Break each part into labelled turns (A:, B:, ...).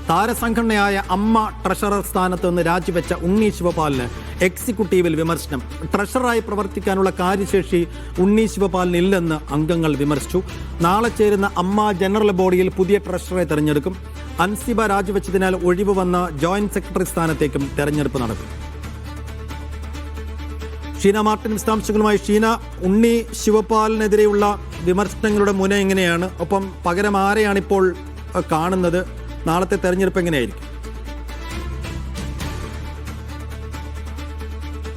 A: താരസംഘടനയായ അമ്മ ട്രഷറർ സ്ഥാനത്ത് നിന്ന് രാജിവെച്ച ഉണ്ണി ശിവപാലിന് എക്സിക്യൂട്ടീവിൽ വിമർശനം. ട്രഷററായി പ്രവർത്തിക്കാനുള്ള കാര്യശേഷി ഉണ്ണി ശിവപാലിന് ഇല്ലെന്ന് അംഗങ്ങൾ വിമർശിച്ചു. നാളെ ചേരുന്ന അമ്മ ജനറൽ ബോഡിയിൽ പുതിയ ട്രഷററെ തെരഞ്ഞെടുക്കും. അൻസിബ രാജിവെച്ചതിനാൽ ഒഴിവ് വന്ന ജോയിന്റ് സെക്രട്ടറി സ്ഥാനത്തേക്കും തെരഞ്ഞെടുപ്പ് നടക്കും. ഷീന മാർട്ടിൻ വിശദാംശങ്ങളുമായി. ഷീന, ഉണ്ണി ശിവപാലിനെതിരെയുള്ള വിമർശനങ്ങളുടെ മുന എങ്ങനെയാണ്? ഒപ്പം പകരം ആരെയാണിപ്പോൾ കാണുന്നത്? നാളത്തെ തെരഞ്ഞെടുപ്പ് എങ്ങനെയായിരിക്കും?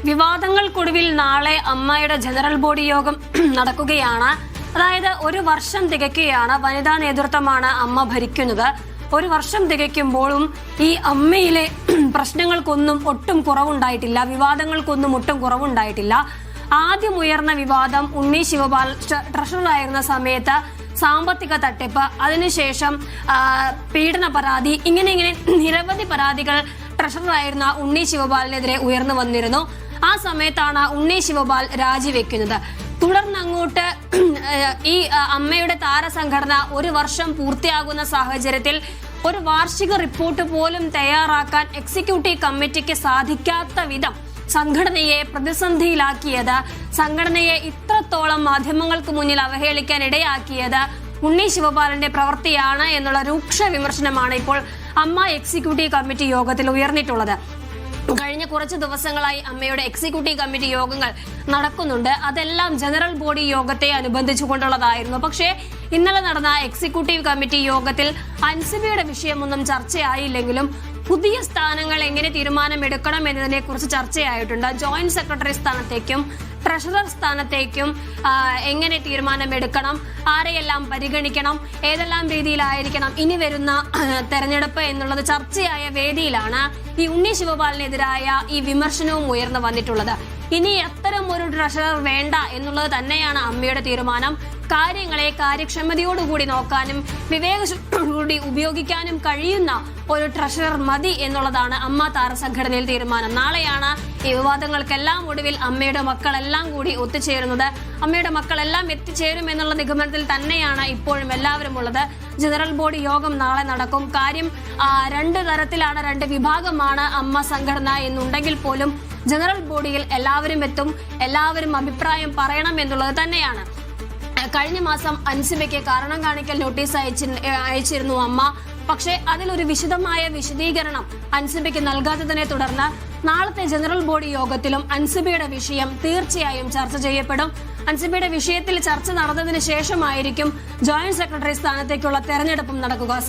B: വിവാദങ്ങൾക്കൊടുവിൽ നാളെ അമ്മയുടെ ജനറൽ ബോഡി യോഗം നടക്കുകയാണ്. അതായത് ഒരു വർഷം തികയ്ക്കുകയാണ്. വനിതാ നേതൃത്വമാണ് അമ്മ ഭരിക്കുന്നത്. ഒരു വർഷം തികയ്ക്കുമ്പോഴും ഈ അമ്മയിലെ പ്രശ്നങ്ങൾക്കൊന്നും ഒട്ടും കുറവുണ്ടായിട്ടില്ല, വിവാദങ്ങൾക്കൊന്നും ഒട്ടും കുറവുണ്ടായിട്ടില്ല. ആദ്യം ഉയർന്ന വിവാദം ഉണ്ണി ശിവപാൽ ട്രഷററായിരുന്ന സമയത്ത് സാമ്പത്തിക തട്ടിപ്പ്, അതിനുശേഷം പീഡന പരാതി, ഇങ്ങനെ നിരവധി പരാതികൾ ട്രഷററായിരുന്ന ഉണ്ണി ശിവപാലിനെതിരെ ഉയർന്നു വന്നിരുന്നു. ആ സമയത്താണ് ഉണ്ണി ശിവപാൽ രാജിവെക്കുന്നത്. തുടർന്ന് അങ്ങോട്ട് ഈ അമ്മയുടെ താരസംഘടന ഒരു വർഷം പൂർത്തിയാകുന്ന സാഹചര്യത്തിൽ ഒരു വാർഷിക റിപ്പോർട്ട് പോലും തയ്യാറാക്കാൻ എക്സിക്യൂട്ടീവ് കമ്മിറ്റിക്ക് സാധിക്കാത്ത വിധം സംഘടനയെ പ്രതിസന്ധിയിലാക്കിയത്, സംഘടനയെ ഇത്രത്തോളം മാധ്യമങ്ങൾക്ക് മുന്നിൽ അവഹേളിക്കാൻ ഇടയാക്കിയത് ഉണ്ണി ശിവപാലിന്റെ പ്രവൃത്തിയാണ് എന്നുള്ള രൂക്ഷ വിമർശനമാണ് ഇപ്പോൾ അമ്മ എക്സിക്യൂട്ടീവ് കമ്മിറ്റി യോഗത്തിൽ ഉയർന്നിട്ടുള്ളത്. കഴിഞ്ഞ കുറച്ച് ദിവസങ്ങളായി അമ്മയുടെ എക്സിക്യൂട്ടീവ് കമ്മിറ്റി യോഗങ്ങൾ നടക്കുന്നുണ്ട്. അതെല്ലാം ജനറൽ ബോഡി യോഗത്തെ അനുബന്ധിച്ചുകൊണ്ടുള്ളതായിരുന്നു. പക്ഷേ ഇന്നലെ നടന്ന എക്സിക്യൂട്ടീവ് കമ്മിറ്റി യോഗത്തിൽ അൻസിബയുടെ വിഷയമൊന്നും ചർച്ചയായില്ലെങ്കിലും പുതിയ സ്ഥാനങ്ങൾ എങ്ങനെ തീരുമാനമെടുക്കണം എന്നതിനെ കുറിച്ച് ചർച്ചയായിട്ടുണ്ട്. ജോയിന്റ് സെക്രട്ടറി സ്ഥാനത്തേക്കും ട്രഷറർ സ്ഥാനത്തേക്കും എങ്ങനെ തീരുമാനമെടുക്കണം, ആരെയെല്ലാം പരിഗണിക്കണം, ഏതെല്ലാം രീതിയിലായിരിക്കണം ഇനി വരുന്ന തെരഞ്ഞെടുപ്പ് എന്നുള്ളത് ചർച്ചയായ വേദിയിലാണ് ഈ ഉണ്ണി ശിവപാലിനെതിരായ ഈ വിമർശനവും ഉയർന്നു വന്നിട്ടുള്ളത്. ഇനി അത്തരം ഒരു ട്രഷറർ വേണ്ട എന്നുള്ളത് തന്നെയാണ് അമ്മയുടെ തീരുമാനം. കാര്യങ്ങളെ കാര്യക്ഷമതയോടുകൂടി നോക്കാനും വിവേകത്തോടുകൂടി ഉപയോഗിക്കാനും കഴിയുന്ന ഒരു ട്രഷറർ മതി എന്നുള്ളതാണ് അമ്മ താരസംഘടനയിൽ തീരുമാനം. നാളെയാണ് ഈ വിവാദങ്ങൾക്കെല്ലാം ഒടുവിൽ അമ്മയുടെ മക്കളെല്ലാം കൂടി ഒത്തുചേരുന്നത്. അമ്മയുടെ മക്കളെല്ലാം എത്തിച്ചേരും എന്നുള്ള നിഗമനത്തിൽ തന്നെയാണ് ഇപ്പോഴും എല്ലാവരും ഉള്ളത്. ജനറൽ ബോഡി യോഗം നാളെ നടക്കും. കാര്യം രണ്ട് തരത്തിലാണ്, രണ്ട് വിഭാഗമാണ് അമ്മ സംഘടന എന്നുണ്ടെങ്കിൽ പോലും ജനറൽ ബോഡിയിൽ എല്ലാവരും എത്തും, എല്ലാവരും അഭിപ്രായം പറയണം എന്നുള്ളത് തന്നെയാണ്. കഴിഞ്ഞ മാസം അൻസിബയ്ക്ക് കാരണം കാണിക്കൽ നോട്ടീസ് അയച്ചിരുന്നു അമ്മ. പക്ഷേ അതിലൊരു വിശദമായ വിശദീകരണം അൻസിബയ്ക്ക് നൽകാത്തതിനെ തുടർന്ന് നാളത്തെ ജനറൽ ബോഡി യോഗത്തിലും അൻസിബയുടെ വിഷയം തീർച്ചയായും ചർച്ച ചെയ്യപ്പെടും. അൻസിബയുടെ വിഷയത്തിൽ ചർച്ച നടന്നതിന് ശേഷമായിരിക്കും ജോയിന്റ് സെക്രട്ടറി സ്ഥാനത്തേക്കുള്ള തെരഞ്ഞെടുപ്പും നടക്കുക.